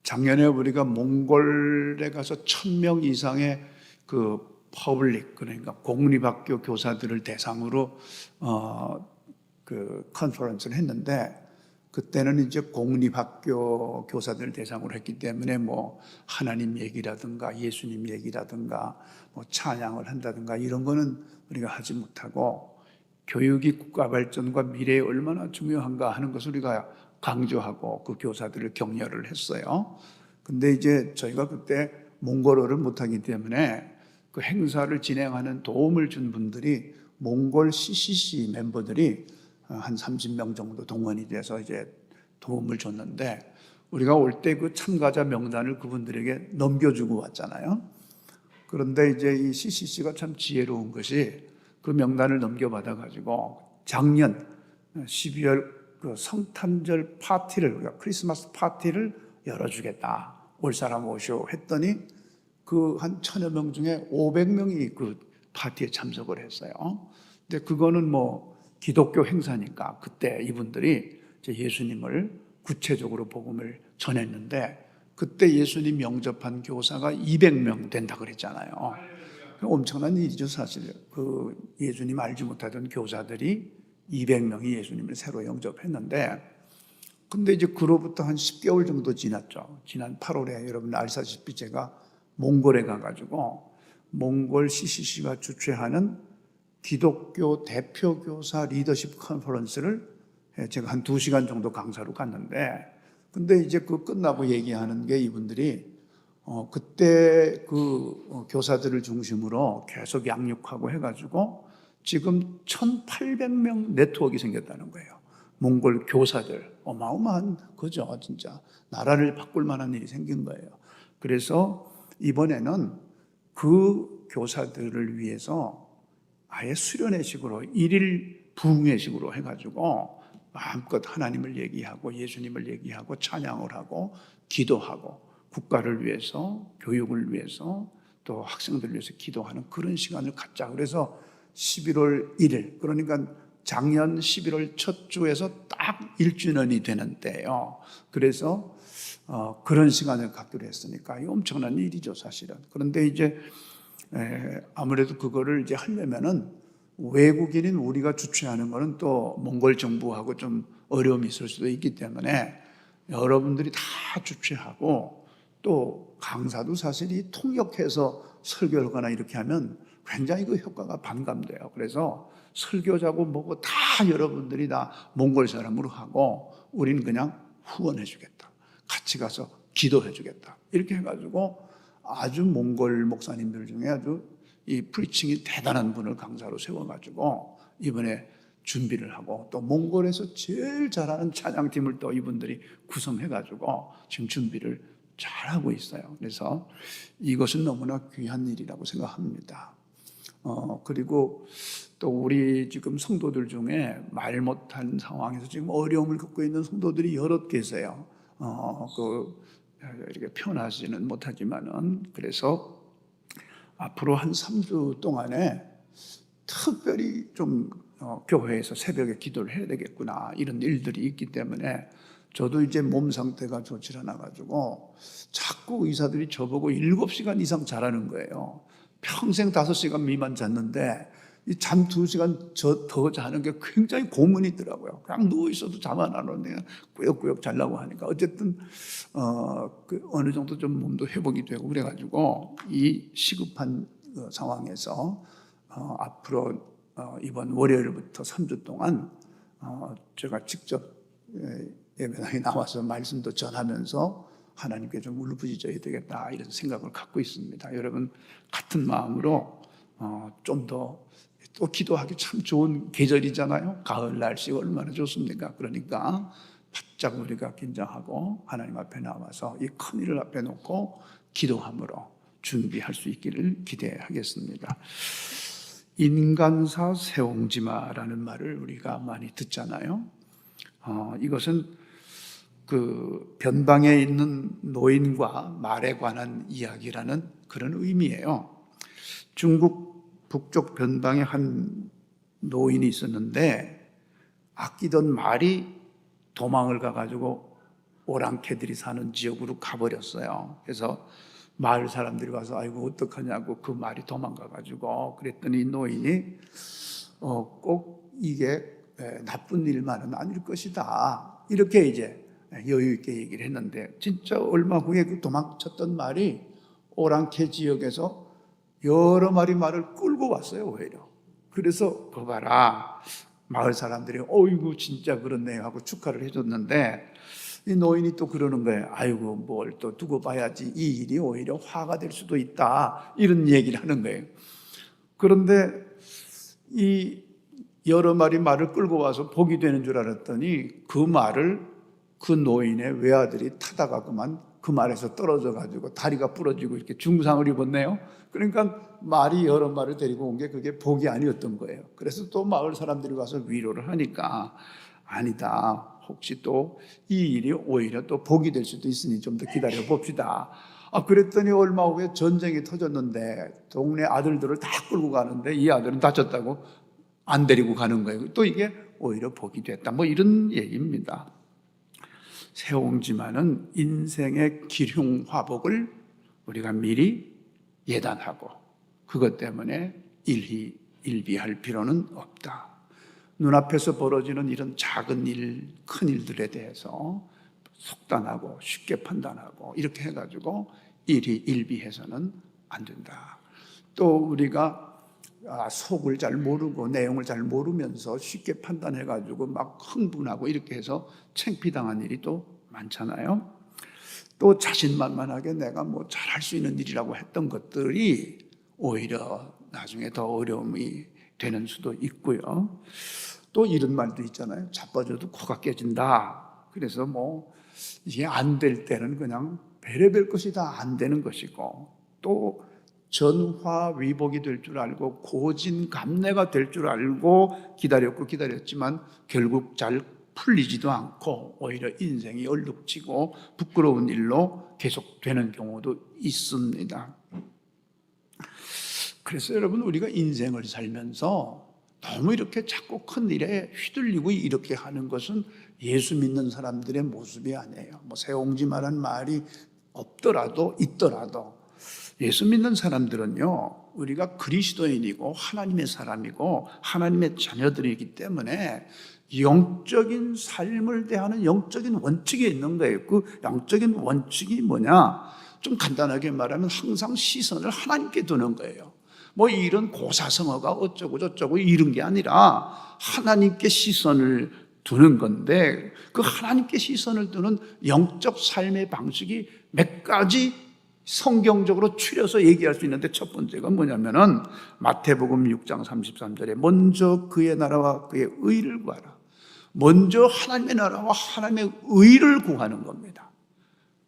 작년에 우리가 몽골에 가서 1,000명 이상의 그 퍼블릭, 그러니까 공립학교 교사들을 대상으로 그 컨퍼런스를 했는데, 그때는 이제 공립학교 교사들 대상으로 했기 때문에 뭐 하나님 얘기라든가 예수님 얘기라든가 뭐 찬양을 한다든가 이런 거는 우리가 하지 못하고, 교육이 국가 발전과 미래에 얼마나 중요한가 하는 것을 우리가 강조하고 그 교사들을 격려를 했어요. 근데 이제 저희가 그때 몽골어를 못하기 때문에 그 행사를 진행하는 도움을 준 분들이 몽골 CCC 멤버들이 한 30명 정도 동원이 돼서 이제 도움을 줬는데, 우리가 올 때 그 참가자 명단을 그분들에게 넘겨주고 왔잖아요. 그런데 이제 이 CCC가 참 지혜로운 것이 그 명단을 넘겨받아가지고 작년 12월 그 성탄절 파티를, 우리가 크리스마스 파티를 열어주겠다, 올 사람 오쇼 했더니 그 한 1,000여 명 중에 500명이 그 파티에 참석을 했어요. 근데 그거는 뭐 기독교 행사니까 그때 이분들이 이제 예수님을 구체적으로 복음을 전했는데, 그때 예수님 영접한 교사가 200명 된다 그랬잖아요. 엄청난 일이죠, 사실. 그 예수님 알지 못하던 교사들이 200명이 예수님을 새로 영접했는데, 근데 이제 그로부터 한 10개월 정도 지났죠. 지난 8월에 여러분 알다시피 제가 몽골에 가가지고 몽골 CCC가 주최하는 기독교 대표 교사 리더십 컨퍼런스를 제가 한 2시간 정도 강사로 갔는데, 근데 이제 그 끝나고 얘기하는 게 이분들이 그때 그 교사들을 중심으로 계속 양육하고 해가지고 지금 1,800명 네트워크가 생겼다는 거예요. 몽골 교사들. 어마어마한 거죠, 진짜. 나라를 바꿀 만한 일이 생긴 거예요. 그래서 이번에는 그 교사들을 위해서 아예 수련회식으로 1일 부흥회식으로 해가지고 마음껏 하나님을 얘기하고 예수님을 얘기하고 찬양을 하고 기도하고 국가를 위해서, 교육을 위해서, 또 학생들을 위해서 기도하는 그런 시간을 갖자. 그래서 11월 1일, 그러니까 작년 11월 첫 주에서 딱 1주년이 되는 때예요. 그래서 그런 시간을 갖기로 했으니까 이 엄청난 일이죠, 사실은. 그런데 이제 아무래도 그거를 이제 하려면은 외국인인 우리가 주최하는 거는 또 몽골 정부하고 좀 어려움이 있을 수도 있기 때문에 여러분들이 다 주최하고, 또 강사도 사실 이 통역해서 설교를 하거나 이렇게 하면 굉장히 그 효과가 반감돼요. 그래서 설교자고 뭐고 다 여러분들이 다 몽골 사람으로 하고 우리는 그냥 후원해 주겠다, 같이 가서 기도해 주겠다, 이렇게 해가지고 아주 몽골 목사님들 중에 아주 이 프리칭이 대단한 분을 강사로 세워가지고 이번에 준비를 하고, 또 몽골에서 제일 잘하는 찬양팀을 또 이분들이 구성해가지고 지금 준비를 잘하고 있어요. 그래서 이것은 너무나 귀한 일이라고 생각합니다. 그리고 또 우리 지금 성도들 중에 말 못한 상황에서 지금 어려움을 겪고 있는 성도들이 여럿 계세요. 이렇게 표현하지는 못하지만은, 그래서 앞으로 한 3주 동안에 특별히 좀 교회에서 새벽에 기도를 해야 되겠구나, 이런 일들이 있기 때문에 저도 이제 몸 상태가 좋지 않아가지고 자꾸 의사들이 저보고 7시간 이상 자라는 거예요. 평생 5시간 미만 잤는데 이 잠 2시간 더 자는 게 굉장히 고문이더라고요. 그냥 누워있어도 잠 안 오는데 꾸역꾸역 자려고 하니까 어쨌든 어느 정도 좀 몸도 회복이 되고 그래가지고 이 시급한 상황에서 앞으로 이번 월요일부터 3주 동안 제가 직접 예배당에 나와서 말씀도 전하면서 하나님께 좀 울부짖어야 되겠다, 이런 생각을 갖고 있습니다. 여러분 같은 마음으로 좀 더 또 기도하기 참 좋은 계절이잖아요. 가을 날씨가 얼마나 좋습니까? 그러니까 바짝 우리가 긴장하고 하나님 앞에 나와서 이 큰 일을 앞에 놓고 기도함으로 준비할 수 있기를 기대하겠습니다. 인간사 세옹지마라는 말을 우리가 많이 듣잖아요. 이것은 그 변방에 있는 노인과 말에 관한 이야기라는 그런 의미예요. 중국 북쪽 변방에 한 노인이 있었는데 아끼던 말이 도망을 가가지고 오랑캐들이 사는 지역으로 가버렸어요. 그래서 마을 사람들이 와서 아이고 어떡하냐고 그 말이 도망가가지고 그랬더니 노인이 꼭 이게 나쁜 일만은 아닐 것이다. 이렇게 이제 여유 있게 얘기를 했는데 진짜 얼마 후에 그 도망쳤던 말이 오랑캐 지역에서 여러 마리 말을 끌고 왔어요, 오히려. 그래서 그 봐라. 마을 사람들이 어이구 진짜 그렇네 하고 축하를 해줬는데 이 노인이 또 그러는 거예요. 아이고 뭘 또 두고 봐야지 이 일이 오히려 화가 될 수도 있다. 이런 얘기를 하는 거예요. 그런데 이 여러 마리 말을 끌고 와서 복이 되는 줄 알았더니 그 말을 그 노인의 외아들이 타다가 그 말에서 떨어져 가지고 다리가 부러지고 이렇게 중상을 입었네요. 그러니까 말이 여러 마리를 데리고 온 게 그게 복이 아니었던 거예요. 그래서 또 마을 사람들이 와서 위로를 하니까 아니다. 혹시 또 이 일이 오히려 또 복이 될 수도 있으니 좀 더 기다려 봅시다. 그랬더니 얼마 후에 전쟁이 터졌는데 동네 아들들을 다 끌고 가는데 이 아들은 다쳤다고 안 데리고 가는 거예요. 또 이게 오히려 복이 됐다. 뭐 이런 얘기입니다. 세옹지마는 인생의 기흉화복을 우리가 미리 예단하고 그것 때문에 일비할 필요는 없다. 눈앞에서 벌어지는 이런 작은 일, 큰 일들에 대해서 속단하고 쉽게 판단하고 이렇게 해가지고 일비해서는 안 된다. 또 우리가 속을 잘 모르고 내용을 잘 모르면서 쉽게 판단해가지고 막 흥분하고 이렇게 해서 창피당한 일이 또 많잖아요. 또 자신만만하게 내가 뭐 잘할 수 있는 일이라고 했던 것들이 오히려 나중에 더 어려움이 되는 수도 있고요. 또 이런 말도 있잖아요. 자빠져도 코가 깨진다. 그래서 뭐 이게 안 될 때는 그냥 별의별 것이 다 안 되는 것이고 또 전화위복이 될 줄 알고 고진감래가 될 줄 알고 기다렸지만 결국 잘 풀리지도 않고 오히려 인생이 얼룩지고 부끄러운 일로 계속되는 경우도 있습니다. 그래서 여러분 우리가 인생을 살면서 너무 이렇게 자꾸 큰 일에 휘둘리고 이렇게 하는 것은 예수 믿는 사람들의 모습이 아니에요. 뭐 세옹지마란 말이 없더라도 있더라도 예수 믿는 사람들은요, 우리가 그리스도인이고 하나님의 사람이고 하나님의 자녀들이기 때문에 영적인 삶을 대하는 영적인 원칙이 있는 거예요. 그 영적인 원칙이 뭐냐? 좀 간단하게 말하면 항상 시선을 하나님께 두는 거예요. 뭐 이런 고사성어가 어쩌고 저쩌고 이런 게 아니라 하나님께 시선을 두는 건데 그 하나님께 시선을 두는 영적 삶의 방식이 몇 가지 성경적으로 추려서 얘기할 수 있는데 첫 번째가 뭐냐면은 마태복음 6장 33절에 먼저 그의 나라와 그의 의를 구하라. 먼저 하나님의 나라와 하나님의 의를 구하는 겁니다.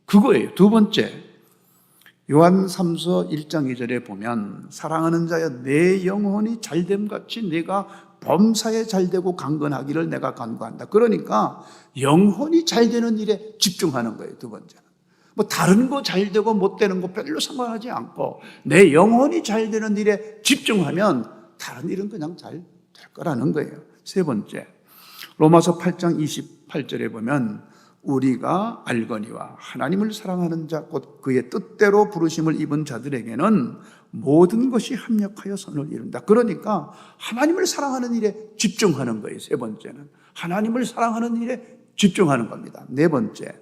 그거예요. 두 번째, 요한 3서 1장 2절에 보면 사랑하는 자여 내 영혼이 잘됨같이 내가 범사에 잘되고 강건하기를 내가 간구한다. 그러니까 영혼이 잘되는 일에 집중하는 거예요. 두 번째는 뭐 다른 거 잘되고 못되는 거 별로 상관하지 않고 내 영혼이 잘되는 일에 집중하면 다른 일은 그냥 잘 될 거라는 거예요. 세 번째, 로마서 8장 28절에 보면 우리가 알거니와 하나님을 사랑하는 자 곧 그의 뜻대로 부르심을 입은 자들에게는 모든 것이 합력하여 선을 이룬다. 그러니까 하나님을 사랑하는 일에 집중하는 거예요. 세 번째는 하나님을 사랑하는 일에 집중하는 겁니다. 네 번째,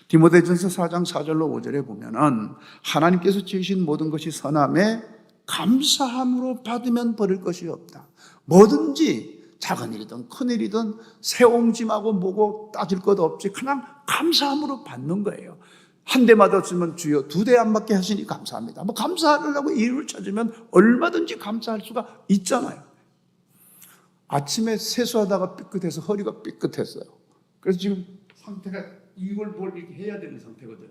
디모데전서 4장 4절로 5절에 보면은 하나님께서 지으신 모든 것이 선함에 감사함으로 받으면 버릴 것이 없다. 뭐든지 작은 일이든 큰 일이든 세옹짐하고 뭐고 따질 것 없이 그냥 감사함으로 받는 거예요. 한 대 맞았으면 주여 두 대 안 맞게 하시니 감사합니다. 뭐 감사하려고 이유를 찾으면 얼마든지 감사할 수가 있잖아요. 아침에 세수하다가 삐끗해서 허리가 삐끗했어요. 그래서 지금 상태가 이걸 뭘 이렇게 해야 되는 상태거든요.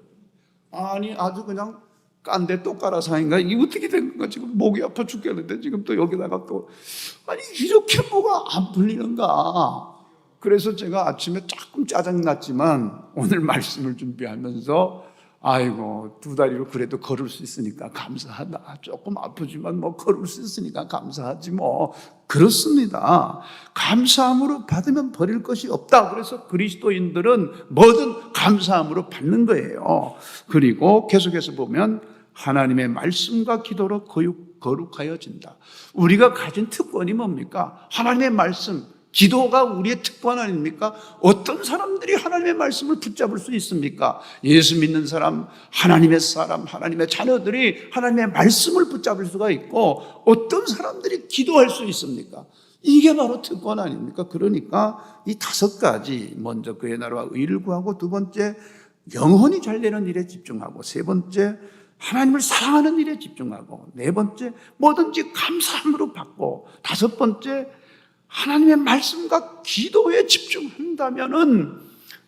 아니 아주 그냥 깐데 또 깔아서인가 이게 어떻게 된 건가 지금 목이 아파 죽겠는데 지금 또 여기다가 또 아니 이렇게 뭐가 안 풀리는가. 그래서 제가 아침에 조금 짜증났지만 오늘 말씀을 준비하면서 아이고, 2다리로 그래도 걸을 수 있으니까 감사하다. 조금 아프지만 뭐 걸을 수 있으니까 감사하지 뭐. 그렇습니다. 감사함으로 받으면 버릴 것이 없다. 그래서 그리스도인들은 뭐든 감사함으로 받는 거예요. 그리고 계속해서 보면 하나님의 말씀과 기도로 거룩하여진다. 우리가 가진 특권이 뭡니까? 하나님의 말씀, 기도가 우리의 특권 아닙니까? 어떤 사람들이 하나님의 말씀을 붙잡을 수 있습니까? 예수 믿는 사람, 하나님의 자녀들이 하나님의 말씀을 붙잡을 수가 있고, 어떤 사람들이 기도할 수 있습니까? 이게 바로 특권 아닙니까? 그러니까 이 5가지, 먼저 그의 나라와 의를 구하고, 2번째 영혼이 잘 되는 일에 집중하고, 3번째 하나님을 사랑하는 일에 집중하고, 4번째 뭐든지 감사함으로 받고, 5번째 하나님의 말씀과 기도에 집중한다면은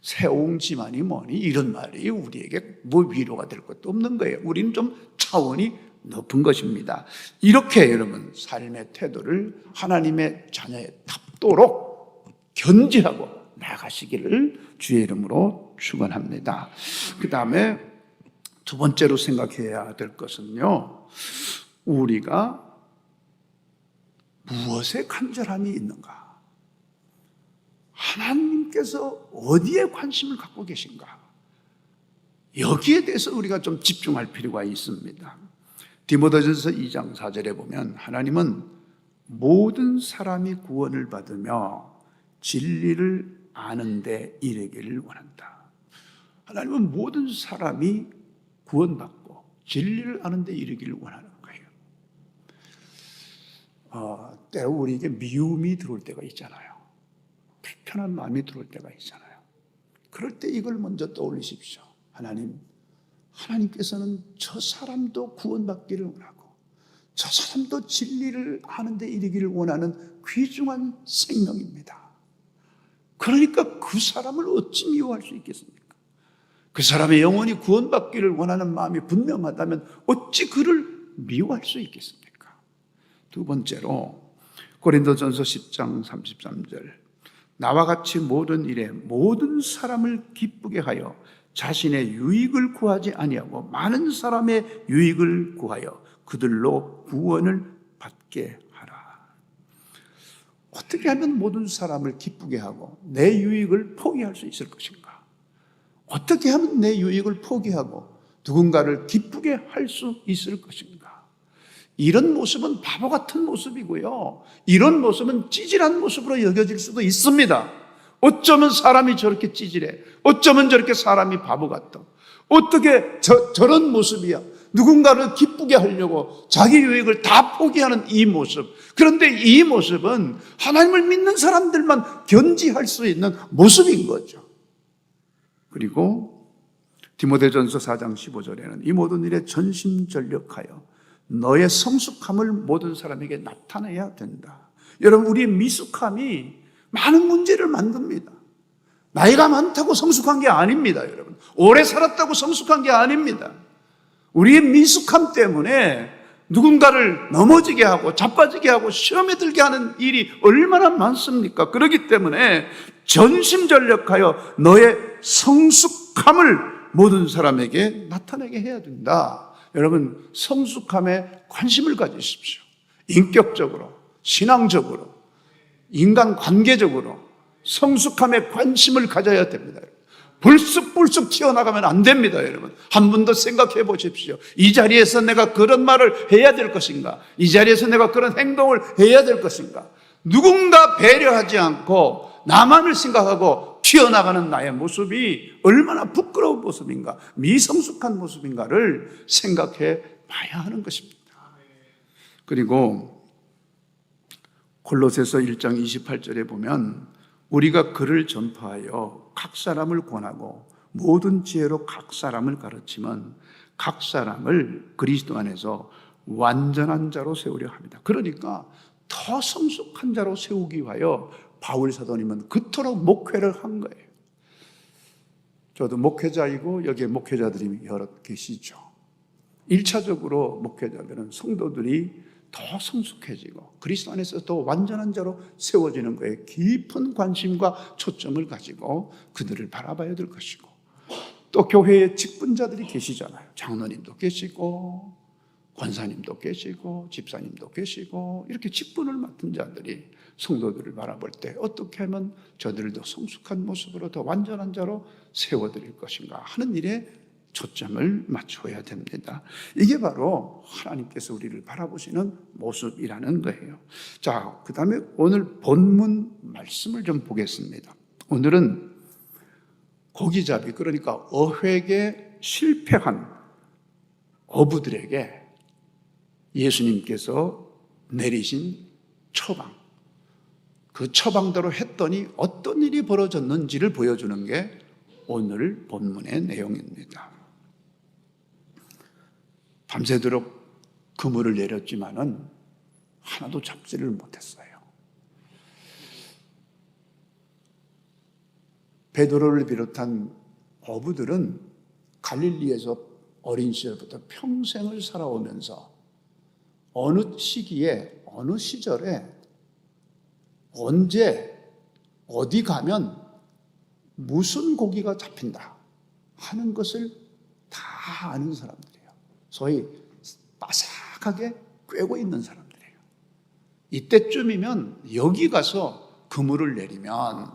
새옹지만이 뭐니 이런 말이 우리에게 뭐 위로가 될 것도 없는 거예요. 우리는 좀 차원이 높은 것입니다. 이렇게 여러분 삶의 태도를 하나님의 자녀에 답도록 견지하고 나가시기를 주의 이름으로 축원합니다. 그 다음에 2번째로 생각해야 될 것은요, 우리가 무엇에 간절함이 있는가? 하나님께서 어디에 관심을 갖고 계신가? 여기에 대해서 우리가 좀 집중할 필요가 있습니다. 디모데전서 2장 4절에 보면 하나님은 모든 사람이 구원을 받으며 진리를 아는 데 이르기를 원한다. 하나님은 모든 사람이 구원받고 진리를 아는 데 이르기를 원하는 거예요. 때로 우리에게 미움이 들어올 때가 있잖아요. 불편한 마음이 들어올 때가 있잖아요. 그럴 때 이걸 먼저 떠올리십시오. 하나님께서는 저 사람도 구원받기를 원하고 저 사람도 진리를 아는 데 이르기를 원하는 귀중한 생명입니다. 그러니까 그 사람을 어찌 미워할 수 있겠습니까? 그 사람의 영혼이 구원받기를 원하는 마음이 분명하다면 어찌 그를 미워할 수 있겠습니까? 2번째로 고린도전서 10장 33절, 나와 같이 모든 일에 모든 사람을 기쁘게 하여 자신의 유익을 구하지 아니하고 많은 사람의 유익을 구하여 그들로 구원을 받게 하라. 어떻게 하면 모든 사람을 기쁘게 하고 내 유익을 포기할 수 있을 것인가? 어떻게 하면 내 유익을 포기하고 누군가를 기쁘게 할 수 있을 것인가? 이런 모습은 바보 같은 모습이고요. 이런 모습은 찌질한 모습으로 여겨질 수도 있습니다. 어쩌면 사람이 저렇게 찌질해? 어쩌면 저렇게 사람이 바보 같다? 어떻게 저런 모습이야? 누군가를 기쁘게 하려고 자기 유익을 다 포기하는 이 모습. 그런데 이 모습은 하나님을 믿는 사람들만 견지할 수 있는 모습인 거죠. 그리고 디모데전서 4장 15절에는 이 모든 일에 전심전력하여 너의 성숙함을 모든 사람에게 나타내야 된다. 여러분, 우리의 미숙함이 많은 문제를 만듭니다. 나이가 많다고 성숙한 게 아닙니다, 여러분. 오래 살았다고 성숙한 게 아닙니다. 우리의 미숙함 때문에 누군가를 넘어지게 하고 자빠지게 하고 시험에 들게 하는 일이 얼마나 많습니까? 그렇기 때문에 전심전력하여 너의 성숙함을 모든 사람에게 나타내게 해야 된다. 여러분, 성숙함에 관심을 가지십시오. 인격적으로, 신앙적으로, 인간관계적으로 성숙함에 관심을 가져야 됩니다. 불쑥불쑥 튀어나가면 안 됩니다, 여러분. 한 번 더 생각해 보십시오. 이 자리에서 내가 그런 말을 해야 될 것인가? 이 자리에서 내가 그런 행동을 해야 될 것인가? 누군가 배려하지 않고 나만을 생각하고 튀어나가는 나의 모습이 얼마나 부끄러운 모습인가, 미성숙한 모습인가를 생각해 봐야 하는 것입니다. 그리고 골로새서 1장 28절에 보면 우리가 그를 전파하여 각 사람을 권하고 모든 지혜로 각 사람을 가르치면 각 사람을 그리스도 안에서 완전한 자로 세우려 합니다. 그러니까 더 성숙한 자로 세우기 위하여 바울 사도님은 그토록 목회를 한 거예요. 저도 목회자이고 여기에 목회자들이 여러 계시죠. 1차적으로 목회자들은 성도들이 더 성숙해지고 그리스도 안에서 더 완전한 자로 세워지는 것에 깊은 관심과 초점을 가지고 그들을 바라봐야 될 것이고, 또 교회에 직분자들이 계시잖아요. 장로님도 계시고 권사님도 계시고 집사님도 계시고 이렇게 직분을 맡은 자들이 성도들을 바라볼 때 어떻게 하면 저들을 더 성숙한 모습으로 더 완전한 자로 세워드릴 것인가 하는 일에 초점을 맞춰야 됩니다. 이게 바로 하나님께서 우리를 바라보시는 모습이라는 거예요. 자, 그 다음에 오늘 본문 말씀을 좀 보겠습니다. 오늘은 고기잡이, 그러니까 어획에 실패한 어부들에게 예수님께서 내리신 처방, 그 처방대로 했더니 어떤 일이 벌어졌는지를 보여주는 게 오늘 본문의 내용입니다. 밤새도록 그물을 내렸지만은 하나도 잡지를 못했어요. 베드로를 비롯한 어부들은 갈릴리에서 어린 시절부터 평생을 살아오면서 어느 시기에, 어느 시절에, 언제, 어디 가면 무슨 고기가 잡힌다 하는 것을 다 아는 사람들이에요. 소위 빠삭하게 꿰고 있는 사람들이에요. 이때쯤이면 여기 가서 그물을 내리면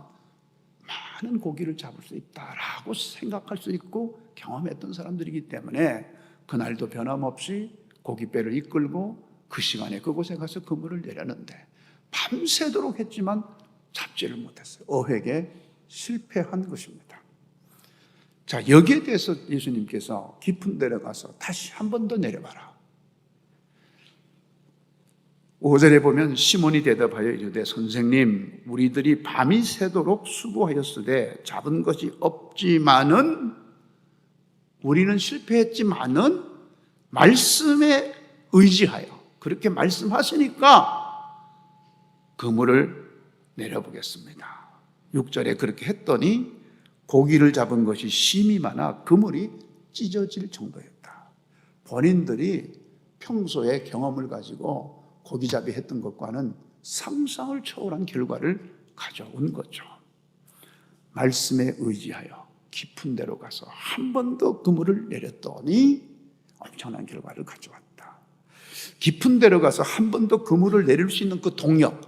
많은 고기를 잡을 수 있다라고 생각할 수 있고 경험했던 사람들이기 때문에 그날도 변함없이 고깃배를 이끌고 그 시간에 그곳에 가서 그물을 내렸는데 밤새도록 했지만 잡지를 못했어요. 어획에 실패한 것입니다. 자, 여기에 대해서 예수님께서 깊은 데로 가서 다시 한 번 더 내려봐라. 5절에 보면 시몬이 대답하여 이르되 선생님, 우리들이 밤이 새도록 수고하였으되 잡은 것이 없지만은, 우리는 실패했지만은 말씀에 의지하여 그렇게 말씀하시니까 그물을 내려보겠습니다. 6절에 그렇게 했더니 고기를 잡은 것이 심이 많아 그물이 찢어질 정도였다. 본인들이 평소에 경험을 가지고 고기잡이 했던 것과는 상상을 초월한 결과를 가져온 거죠. 말씀에 의지하여 깊은 데로 가서 한 번 더 그물을 내렸더니 엄청난 결과를 가져왔다. 깊은 데로 가서 한 번 더 그물을 내릴 수 있는 그 동력,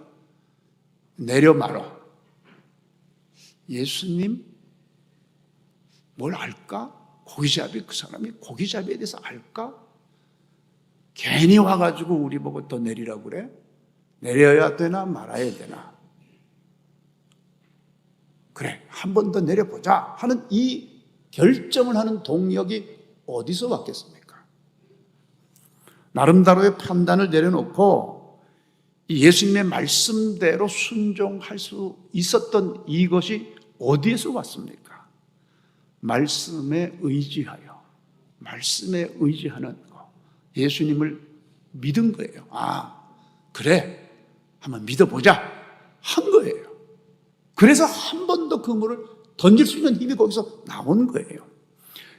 내려 말어. 예수님 뭘 알까? 고기잡이, 그 사람이 고기잡이에 대해서 알까? 괜히 와가지고 우리 보고 더 내리라고 그래? 내려야 되나 말아야 되나? 그래, 한 번 더 내려보자 하는 이 결정을 하는 동력이 어디서 왔겠습니까? 나름대로의 판단을 내려놓고 예수님의 말씀대로 순종할 수 있었던 이것이 어디에서 왔습니까? 말씀에 의지하여, 말씀에 의지하는 거, 예수님을 믿은 거예요. 아, 그래, 한번 믿어보자 한 거예요. 그래서 한 번 더 그물을 던질 수 있는 힘이 거기서 나온 거예요.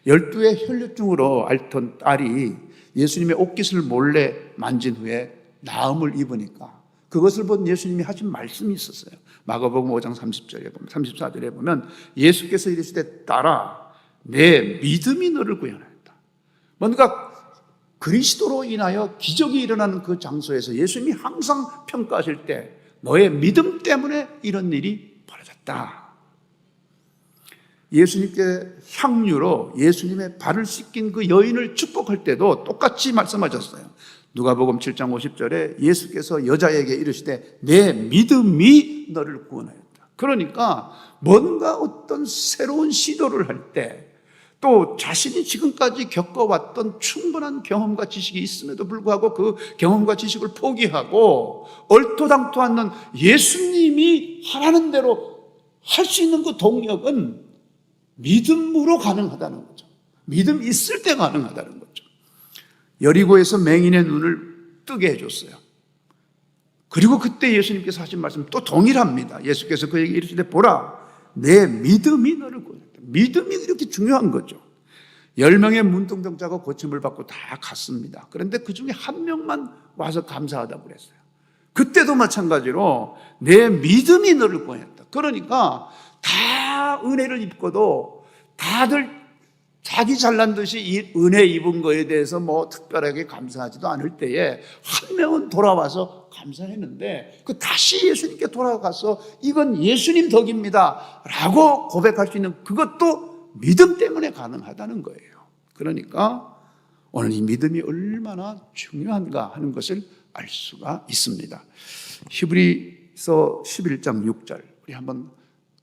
12의 혈류증으로 앓던 딸이 예수님의 옷깃을 몰래 만진 후에 나음을 입으니까 그것을 본 예수님이 하신 말씀이 있었어요. 마가복음 5장 30절에 보면, 34절에 보면 예수께서 이르시되 딸아, 내 믿음이 너를 구원하였다. 뭔가 그리스도로 인하여 기적이 일어나는 그 장소에서 예수님이 항상 평가하실 때 너의 믿음 때문에 이런 일이 벌어졌다. 예수님께 향유로 예수님의 발을 씻긴 그 여인을 축복할 때도 똑같이 말씀하셨어요. 누가복음 7장 50절에 예수께서 여자에게 이르시되 내 믿음이 너를 구원하였다. 그러니까 뭔가 어떤 새로운 시도를 할 때 또 자신이 지금까지 겪어왔던 충분한 경험과 지식이 있음에도 불구하고 그 경험과 지식을 포기하고 얼토당토 않는 예수님이 하라는 대로 할 수 있는 그 동력은 믿음으로 가능하다는 거죠. 믿음 있을 때 가능하다는 거죠. 여리고에서 맹인의 눈을 뜨게 해줬어요. 그리고 그때 예수님께서 하신 말씀 또 동일합니다. 예수께서 그에게 이르시되 보라, 내 믿음이 너를 구원했다. 믿음이 이렇게 중요한 거죠. 10명의 문둥병자가 고침을 받고 다 갔습니다. 그런데 그 중에 한 명만 와서 감사하다고 그랬어요. 그때도 마찬가지로 내 믿음이 너를 구원했다. 그러니까 다 은혜를 입고도 다들 자기 잘난 듯이 이 은혜 입은 거에 대해서 뭐 특별하게 감사하지도 않을 때에 한 명은 돌아와서 감사했는데 그 다시 예수님께 돌아가서 이건 예수님 덕입니다 라고 고백할 수 있는 그것도 믿음 때문에 가능하다는 거예요. 그러니까 오늘 이 믿음이 얼마나 중요한가 하는 것을 알 수가 있습니다. 히브리서 11장 6절 우리 한번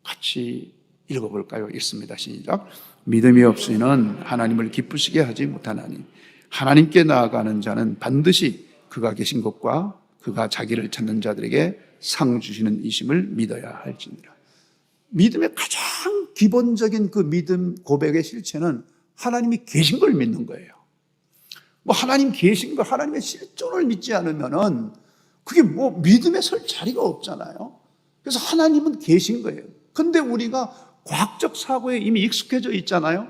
같이 읽어볼까요? 읽습니다. 시작. 믿음이 없이는 하나님을 기쁘시게 하지 못하나니 하나님께 나아가는 자는 반드시 그가 계신 것과 그가 자기를 찾는 자들에게 상 주시는 이심을 믿어야 할지니라. 믿음의 가장 기본적인 그 믿음 고백의 실체는 하나님이 계신 걸 믿는 거예요. 뭐 하나님 계신 걸, 하나님의 실존을 믿지 않으면은 그게 뭐 믿음에 설 자리가 없잖아요. 그래서 하나님은 계신 거예요. 근데 우리가 과학적 사고에 이미 익숙해져 있잖아요.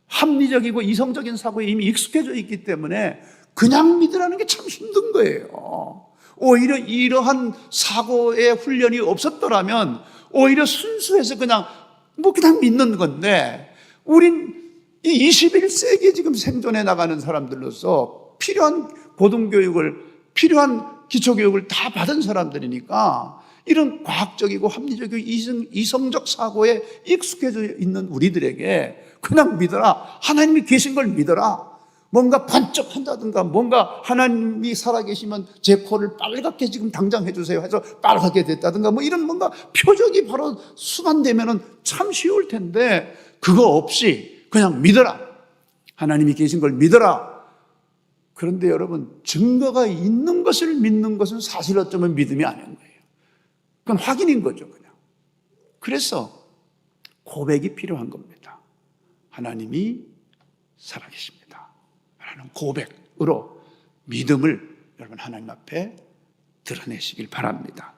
합리적이고 이성적인 사고에 이미 익숙해져 있기 때문에 그냥 믿으라는 게 참 힘든 거예요. 오히려 이러한 사고의 훈련이 없었더라면 오히려 순수해서 그냥 믿는 건데 우린 이 21세기에 지금 생존해 나가는 사람들로서 필요한 고등교육을, 필요한 기초교육을 다 받은 사람들이니까 이런 과학적이고 합리적이고 이성적 사고에 익숙해져 있는 우리들에게 그냥 믿어라. 하나님이 계신 걸 믿어라. 뭔가 반짝한다든가 뭔가 하나님이 살아계시면 제 코를 빨갛게 지금 당장 해주세요 해서 빨갛게 됐다든가 뭐 이런 뭔가 표적이 바로 수반되면은 참 쉬울 텐데 그거 없이 그냥 믿어라. 하나님이 계신 걸 믿어라. 그런데 여러분 증거가 있는 것을 믿는 것은 사실 어쩌면 믿음이 아닌 거예요. 그건 확인인 거죠, 그냥. 그래서 고백이 필요한 겁니다. 하나님이 살아계십니다. 라는 고백으로 믿음을 여러분 하나님 앞에 드러내시길 바랍니다.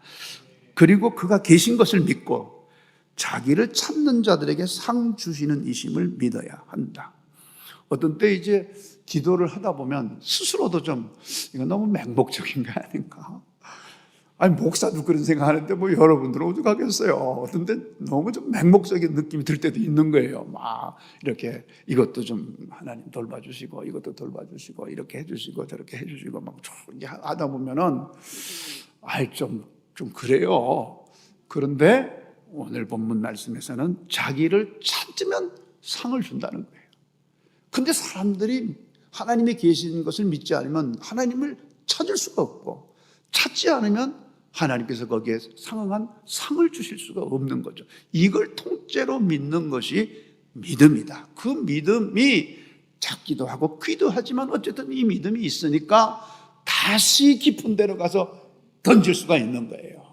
그리고 그가 계신 것을 믿고 자기를 찾는 자들에게 상 주시는 이심을 믿어야 한다. 어떤 때 이제 기도를 하다 보면 스스로도 좀 이건 너무 맹목적인 거 아닌가? 아니 목사도 그런 생각하는데 뭐 여러분들은 오죽하겠어요. 어떤 때 너무 좀 맹목적인 느낌이 들 때도 있는 거예요. 막 이렇게 이것도 좀 하나님 돌봐주시고 이것도 돌봐주시고 이렇게 해주시고 저렇게 해주시고 막 이렇게 하다 보면은 아이 좀 그래요. 그런데 오늘 본문 말씀에서는 자기를 찾으면 상을 준다는 거예요. 근데 사람들이 하나님이 계신 것을 믿지 않으면 하나님을 찾을 수가 없고 찾지 않으면 하나님께서 거기에 상응한 상을 주실 수가 없는 거죠. 이걸 통째로 믿는 것이 믿음이다. 그 믿음이 작기도 하고 크기도 하지만 어쨌든 이 믿음이 있으니까 다시 깊은 데로 가서 던질 수가 있는 거예요.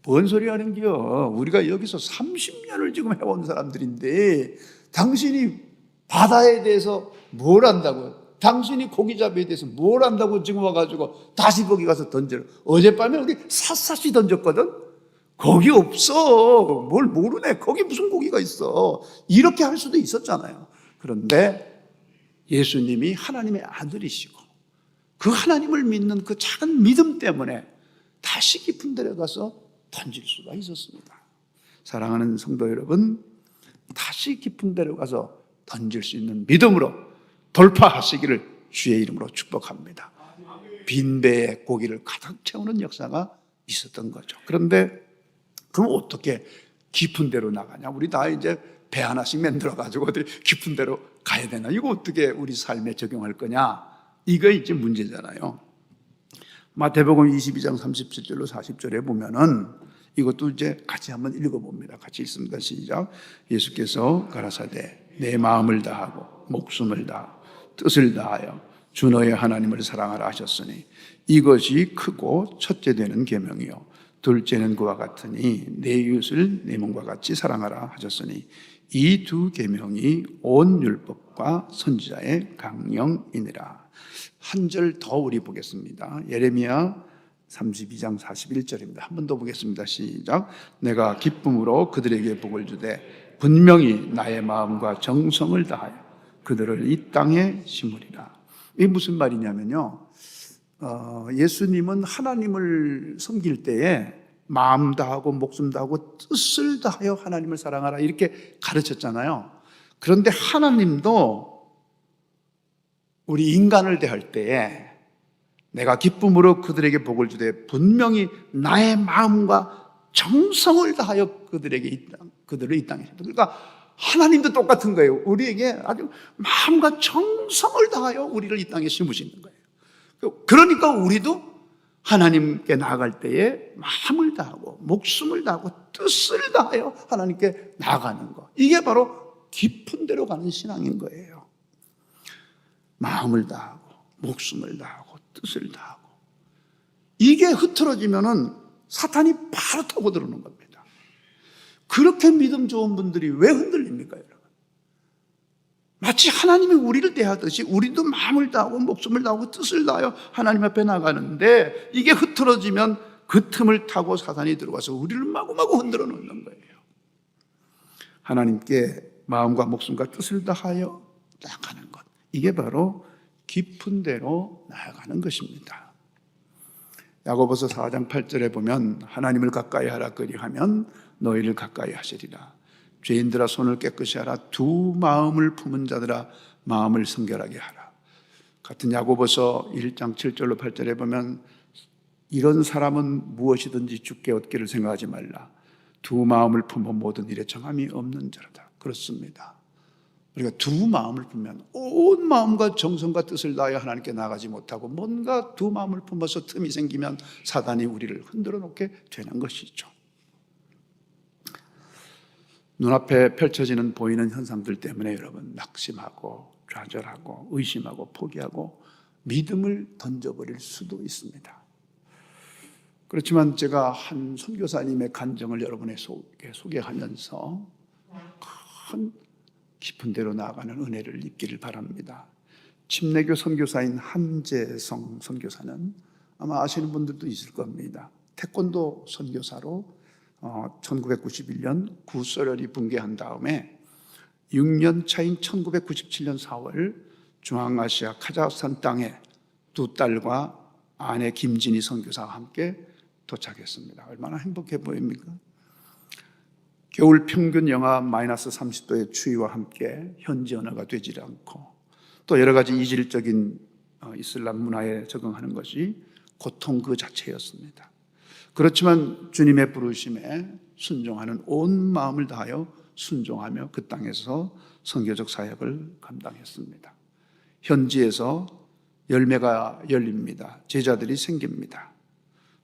뭔 소리 하는 게요. 우리가 여기서 30년을 지금 해온 사람들인데 당신이 바다에 대해서 뭘 안다고요? 당신이 고기잡이에 대해서 뭘 안다고 지금 와가지고 다시 거기 가서 던져요. 어젯밤에 우리 샅샅이 던졌거든? 거기 없어. 뭘 모르네. 거기 무슨 고기가 있어. 이렇게 할 수도 있었잖아요. 그런데 예수님이 하나님의 아들이시고 그 하나님을 믿는 그 작은 믿음 때문에 다시 깊은 데로 가서 던질 수가 있었습니다. 사랑하는 성도 여러분, 다시 깊은 데로 가서 던질 수 있는 믿음으로 돌파하시기를 주의 이름으로 축복합니다. 빈배에 고기를 가득 채우는 역사가 있었던 거죠. 그런데 그럼 어떻게 깊은 데로 나가냐? 우리 다 이제 배 하나씩 만들어가지고 어디 깊은 데로 가야 되나? 이거 어떻게 우리 삶에 적용할 거냐? 이거 이제 문제잖아요. 마태복음 22장 37절로 40절에 보면은 이것도 이제 같이 한번 읽어봅니다. 같이 읽습니다. 시작. 예수께서 가라사대 내 마음을 다하고 목숨을 다하고 뜻을 다하여 주 너의 하나님을 사랑하라 하셨으니 이것이 크고 첫째 되는 계명이요 둘째는 그와 같으니 내 이웃을 내 몸과 같이 사랑하라 하셨으니 이 두 계명이 온 율법과 선지자의 강령이니라. 한 절 더 우리 보겠습니다. 예레미야 32장 41절입니다. 한 번 더 보겠습니다. 시작. 내가 기쁨으로 그들에게 복을 주되 분명히 나의 마음과 정성을 다하여 그들을 이 땅에 심으리라. 이게 무슨 말이냐면요. 예수님은 하나님을 섬길 때에 마음 다하고 목숨 다하고 뜻을 다하여 하나님을 사랑하라 이렇게 가르쳤잖아요. 그런데 하나님도 우리 인간을 대할 때에 내가 기쁨으로 그들에게 복을 주되 분명히 나의 마음과 정성을 다하여 그들을 이 땅에. 그러니까 하나님도 똑같은 거예요. 우리에게 아주 마음과 정성을 다하여 우리를 이 땅에 심으시는 거예요. 그러니까 우리도 하나님께 나아갈 때에 마음을 다하고 목숨을 다하고 뜻을 다하여 하나님께 나아가는 것. 이게 바로 깊은 데로 가는 신앙인 거예요. 마음을 다하고 목숨을 다하고 뜻을 다하고. 이게 흐트러지면은 사탄이 바로 타고 들어오는 겁니다. 그렇게 믿음 좋은 분들이 왜 흔들립니까, 여러분? 마치 하나님이 우리를 대하듯이 우리도 마음을 다하고 목숨을 다하고 뜻을 다하여 하나님 앞에 나가는데 이게 흐트러지면 그 틈을 타고 사탄이 들어와서 우리를 마구마구 흔들어 놓는 거예요. 하나님께 마음과 목숨과 뜻을 다하여 나아가는 것. 이게 바로 깊은 데로 나아가는 것입니다. 야고보서 4장 8절에 보면 하나님을 가까이 하라 그리하면 너희를 가까이 하시리라. 죄인들아 손을 깨끗이 하라. 두 마음을 품은 자들아 마음을 성결하게 하라. 같은 야고보서 1장 7절로 8절에 보면 이런 사람은 무엇이든지 주께 얻기를 생각하지 말라. 두 마음을 품어 모든 일에 정함이 없는 자로다. 그렇습니다. 우리가 두 마음을 품으면 온 마음과 정성과 뜻을 다하여 하나님께 나가지 못하고 뭔가 두 마음을 품어서 틈이 생기면 사단이 우리를 흔들어 놓게 되는 것이죠. 눈앞에 펼쳐지는 보이는 현상들 때문에 여러분 낙심하고 좌절하고 의심하고 포기하고 믿음을 던져버릴 수도 있습니다. 그렇지만 제가 한 선교사님의 간증을 여러분에게 소개하면서 큰 깊은 데로 나아가는 은혜를 입기를 바랍니다. 침례교 선교사인 한재성 선교사는 아마 아시는 분들도 있을 겁니다. 태권도 선교사로 1991년 구소련이 붕괴한 다음에 6년 차인 1997년 4월 중앙아시아 카자흐스탄 땅에 두 딸과 아내 김진희 선교사와 함께 도착했습니다. 얼마나 행복해 보입니까? 겨울 평균 영하 마이너스 30도의 추위와 함께 현지 언어가 되지 않고 또 여러 가지 이질적인 이슬람 문화에 적응하는 것이 고통 그 자체였습니다. 그렇지만 주님의 부르심에 순종하는 온 마음을 다하여 순종하며 그 땅에서 선교적 사역을 감당했습니다. 현지에서 열매가 열립니다. 제자들이 생깁니다.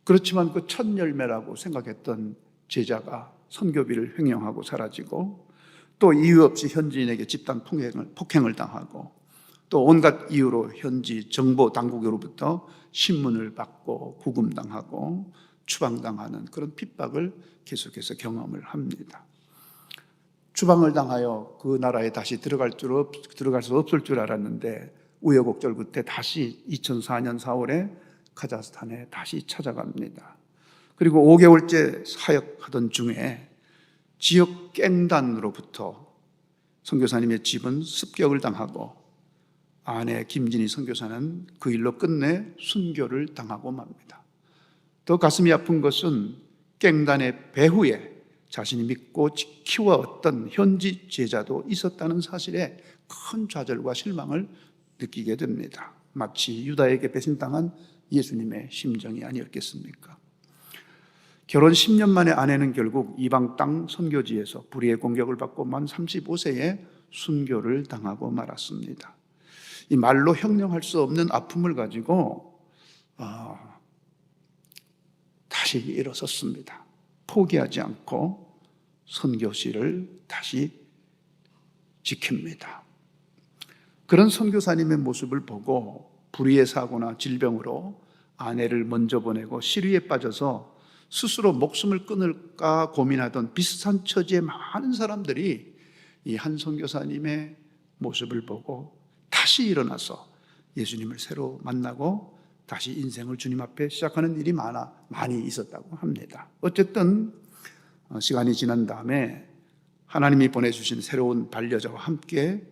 그렇지만 그 첫 열매라고 생각했던 제자가 선교비를 횡령하고 사라지고 또 이유 없이 현지인에게 집단 폭행을 당하고 또 온갖 이유로 현지 정보 당국으로부터 신문을 받고 구금당하고 추방당하는 그런 핍박을 계속해서 경험을 합니다. 추방을 당하여 그 나라에 다시 들어갈 수 없을 줄 알았는데 우여곡절 끝에 다시 2004년 4월에 카자흐스탄에 다시 찾아갑니다. 그리고 5개월째 사역하던 중에 지역 갱단으로부터 선교사님의 집은 습격을 당하고 아내 김진희 선교사는 그 일로 끝내 순교를 당하고 맙니다. 더 가슴이 아픈 것은 갱단의 배후에 자신이 믿고 키워왔던 현지 제자도 있었다는 사실에 큰 좌절과 실망을 느끼게 됩니다. 마치 유다에게 배신당한 예수님의 심정이 아니었겠습니까? 결혼 10년 만에 아내는 결국 이방 땅 선교지에서 불의의 공격을 받고 만 35세에 순교를 당하고 말았습니다. 이 말로 형용할 수 없는 아픔을 가지고 다시 일어섰습니다. 포기하지 않고 선교시를 다시 지킵니다. 그런 선교사님의 모습을 보고 불의의 사고나 질병으로 아내를 먼저 보내고 시리에 빠져서 스스로 목숨을 끊을까 고민하던 비슷한 처지의 많은 사람들이 이 한 선교사님의 모습을 보고 다시 일어나서 예수님을 새로 만나고 다시 인생을 주님 앞에 시작하는 일이 많이 있었다고 합니다. 어쨌든 시간이 지난 다음에 하나님이 보내주신 새로운 반려자와 함께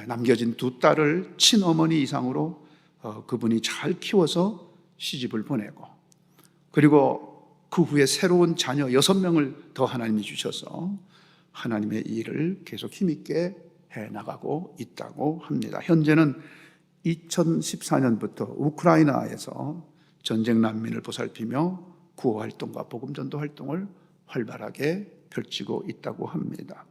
남겨진 두 딸을 친어머니 이상으로 그분이 잘 키워서 시집을 보내고 그리고 그 후에 새로운 자녀 6명을 더 하나님이 주셔서 하나님의 일을 계속 힘있게 해나가고 있다고 합니다. 현재는 2014년부터 우크라이나에서 전쟁 난민을 보살피며 구호활동과 복음전도 활동을 활발하게 펼치고 있다고 합니다.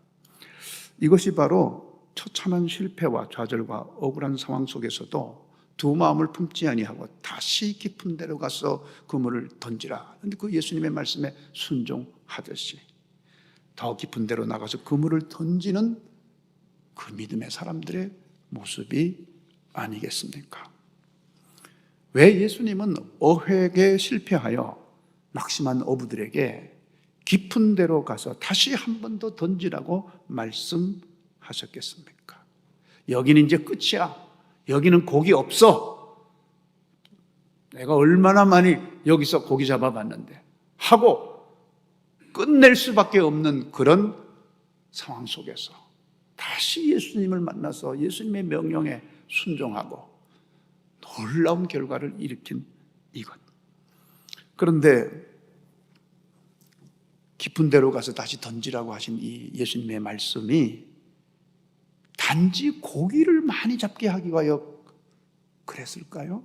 이것이 바로 처참한 실패와 좌절과 억울한 상황 속에서도 두 마음을 품지 아니하고 다시 깊은 데로 가서 그물을 던지라. 그런데 그 예수님의 말씀에 순종하듯이 더 깊은 데로 나가서 그물을 던지는 그 믿음의 사람들의 모습이 아니겠습니까? 왜 예수님은 어획에 실패하여 낙심한 어부들에게 깊은 데로 가서 다시 한 번 더 던지라고 말씀하셨겠습니까? 여기는 이제 끝이야. 여기는 고기 없어. 내가 얼마나 많이 여기서 고기 잡아봤는데 하고 끝낼 수밖에 없는 그런 상황 속에서 다시 예수님을 만나서 예수님의 명령에 순종하고 놀라운 결과를 일으킨 이것. 그런데 깊은 데로 가서 다시 던지라고 하신 이 예수님의 말씀이 단지 고기를 많이 잡게 하기 위하여 그랬을까요?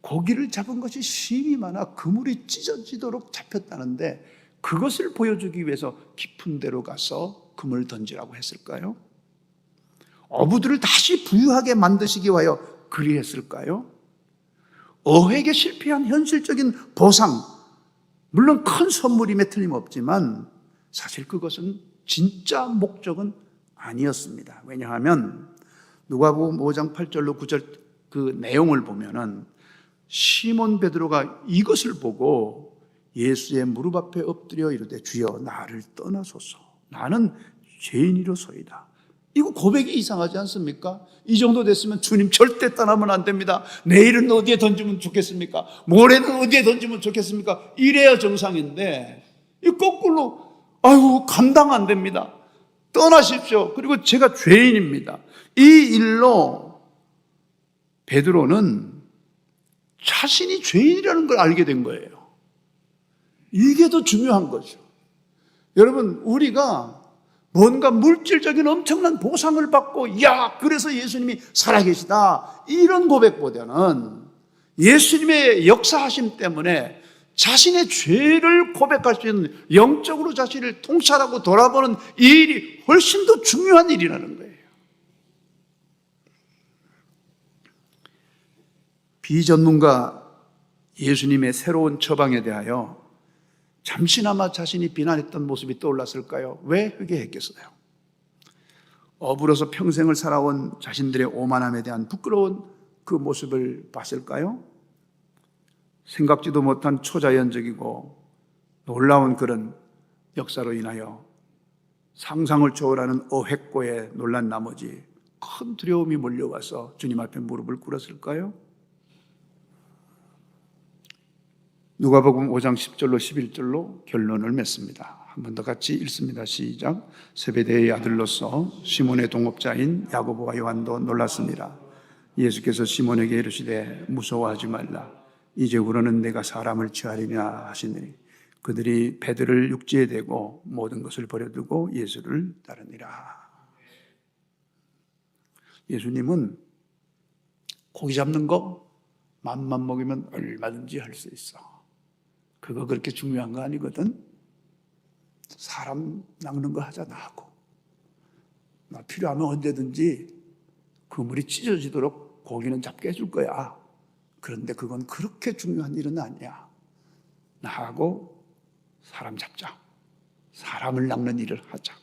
고기를 잡은 것이 심이 많아 그물이 찢어지도록 잡혔다는데 그것을 보여주기 위해서 깊은 데로 가서 그물을 던지라고 했을까요? 어부들을 다시 부유하게 만드시기 위하여 그리했을까요? 어획에 실패한 현실적인 보상, 물론 큰 선물임에 틀림없지만 사실 그것은 진짜 목적은 아니었습니다. 왜냐하면 누가복음 5장 8절로 9절 그 내용을 보면은 시몬 베드로가 이것을 보고 예수의 무릎 앞에 엎드려 이르되 주여 나를 떠나소서 나는 죄인이로소이다. 이거 고백이 이상하지 않습니까? 이 정도 됐으면 주님 절대 떠나면 안 됩니다. 내일은 어디에 던지면 좋겠습니까? 모레는 어디에 던지면 좋겠습니까? 이래야 정상인데 이 거꾸로 아이고 감당 안 됩니다. 떠나십시오. 그리고 제가 죄인입니다. 이 일로 베드로는 자신이 죄인이라는 걸 알게 된 거예요. 이게 더 중요한 거죠. 여러분, 우리가 뭔가 물질적인 엄청난 보상을 받고 야 그래서 예수님이 살아계시다 이런 고백보다는 예수님의 역사하심 때문에 자신의 죄를 고백할 수 있는 영적으로 자신을 통찰하고 돌아보는 이 일이 훨씬 더 중요한 일이라는 거예요. 비전문가 예수님의 새로운 처방에 대하여 잠시나마 자신이 비난했던 모습이 떠올랐을까요? 왜 회개했겠어요? 어부로서 평생을 살아온 자신들의 오만함에 대한 부끄러운 그 모습을 봤을까요? 생각지도 못한 초자연적이고 놀라운 그런 역사로 인하여 상상을 초월하는 어획고에 놀란 나머지 큰 두려움이 몰려와서 주님 앞에 무릎을 꿇었을까요? 누가복음 5장 10절로 11절로 결론을 맺습니다. 한 번 더 같이 읽습니다. 시작. 세베대의 아들로서 시몬의 동업자인 야고보와 요한도 놀랐습니다. 예수께서 시몬에게 이르시되 무서워하지 말라. 이제부로는 내가 사람을 취하리냐 하시니 그들이 배들을 육지에 대고 모든 것을 버려두고 예수를 따르니라. 예수님은 고기 잡는 거 맘만 먹이면 얼마든지 할 수 있어. 그거 그렇게 중요한 거 아니거든. 사람 낚는 거 하자 나하고. 나 필요하면 언제든지 그물이 찢어지도록 고기는 잡게 해줄 거야. 그런데 그건 그렇게 중요한 일은 아니야. 나하고 사람 잡자. 사람을 낚는 일을 하자.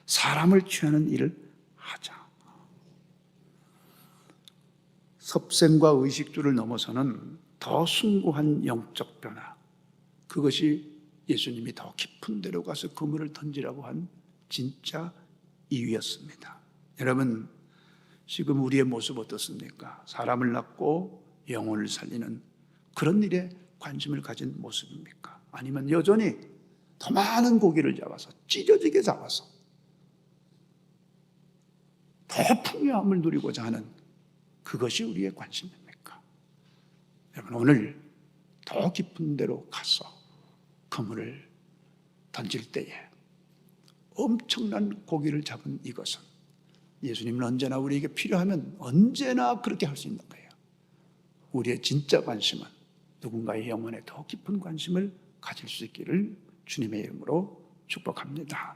사람을 취하는 일을 하자. 섭생과 의식주를 넘어서는 더 숭고한 영적 변화. 그것이 예수님이 더 깊은 데로 가서 그물을 던지라고 한 진짜 이유였습니다. 여러분, 지금 우리의 모습 어떻습니까? 사람을 낳고 영혼을 살리는 그런 일에 관심을 가진 모습입니까? 아니면 여전히 더 많은 고기를 잡아서 찢어지게 잡아서 더 풍요함을 누리고자 하는 그것이 우리의 관심입니까? 여러분, 오늘 더 깊은 데로 가서 그물을 던질 때에 엄청난 고기를 잡은 이것은 예수님은 언제나 우리에게 필요하면 언제나 그렇게 할 수 있는 거예요. 우리의 진짜 관심은 누군가의 영혼에 더 깊은 관심을 가질 수 있기를 주님의 이름으로 축복합니다.